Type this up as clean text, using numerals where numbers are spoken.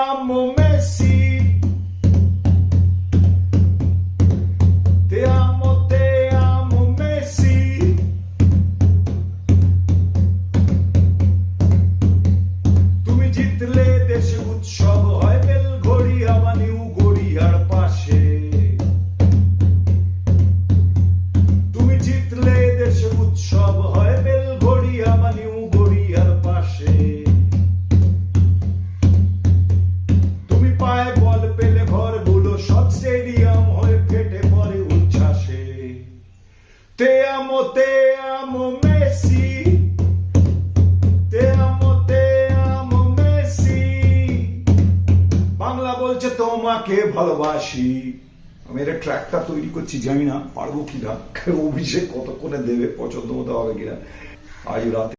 amo Messi, te amo Messi. তুমি জিতলে দেশে উৎসব হয় বেলঘড়িয়া বা নিউ গড়িয়ার পাশে। তুমি জিতলে দেশে উৎসব হয় বেলঘড়িয়া বা নিউ গড়িয়ার পাশে। তুমি পায়ে বল পেলে ঘরগুলো সব স্টেডিয়াম হয়ে ফেটে পড়ে উচ্ছ্বাসে। তে আমো মেসি, তে আমো মেসি। বাংলা বলছে তোমাকে ভালোবাসি। আমি একটা ট্র্যাকটা তৈরি করছি, জানি না পারবো কিনা, অভিষেক কতক্ষণে দেবে, পছন্দ মতো হবে কিনা। আজ রাতে